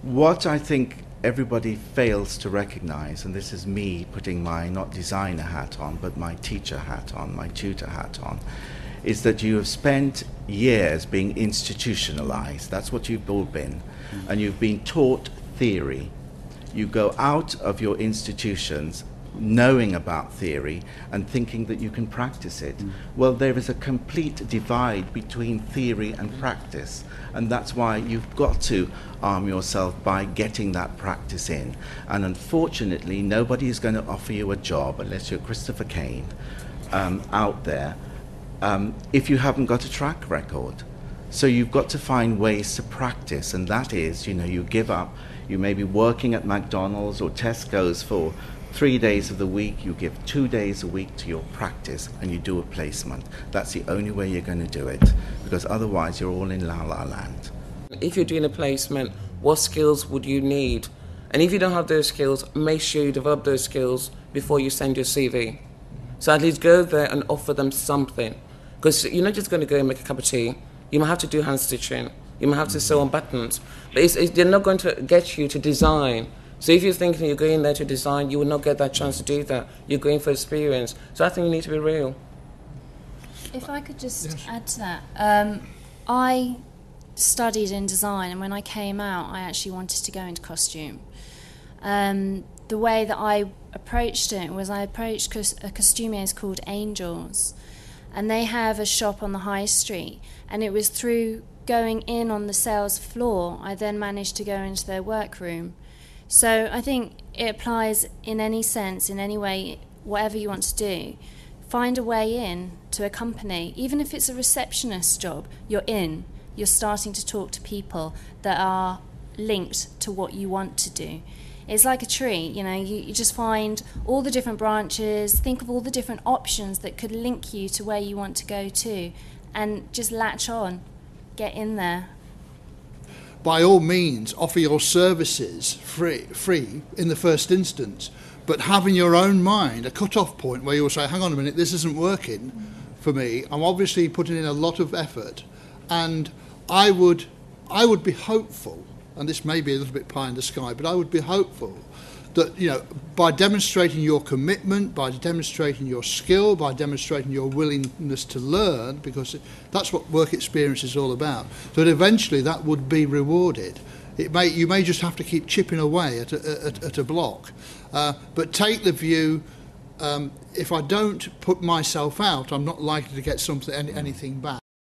What I think everybody fails to recognize, and this is me putting my not designer hat on, but my teacher hat on, my tutor hat on, is that you have spent years being institutionalized. That's what you've all been. And you've been taught theory. You go out of your institutions knowing about theory and thinking that you can practice it. Well, there is a complete divide between theory and practice, and that's why you've got to arm yourself by getting that practice in. And unfortunately, nobody is going to offer you a job, unless you're Christopher Kane, out there, if you haven't got a track record. So you've got to find ways to practice, and that is, you give up. You may be working at McDonald's or Tesco's for 3 days of the week, you give 2 days a week to your practice, and you do a placement. That's the only way you're going to do it, because otherwise you're all in la la land. If you're doing a placement, what skills would you need? And if you don't have those skills, make sure you develop those skills before you send your CV. So at least go there and offer them something. Because you're not just going to go and make a cup of tea. You might have to do hand stitching. You might have to sew on buttons. But they're not going to get you to design. So if you're thinking you're going there to design, you will not get that chance to do that. You're going for experience. So I think you need to be real. If I could just add to that. I studied in design, and when I came out, I actually wanted to go into costume. The way that I approached it was I approached costumiers called Angels, and they have a shop on the high street, and it was through going in on the sales floor I then managed to go into their workroom. So I think it applies in any sense, in any way, whatever you want to do. Find a way in to a company. Even if it's a receptionist job, you're in. You're starting to talk to people that are linked to what you want to do. It's like a tree, you just find all the different branches, think of all the different options that could link you to where you want to go to, and just latch on, get in there. By all means, offer your services free in the first instance, but have in your own mind a cut-off point where you'll say, hang on a minute, this isn't working for me. I'm obviously putting in a lot of effort, and I would be hopeful, and this may be a little bit pie in the sky, but I would be hopeful that, by demonstrating your commitment, by demonstrating your skill, by demonstrating your willingness to learn, because that's what work experience is all about, that eventually that would be rewarded. You may just have to keep chipping away at a block, but take the view, if I don't put myself out, I'm not likely to get anything back.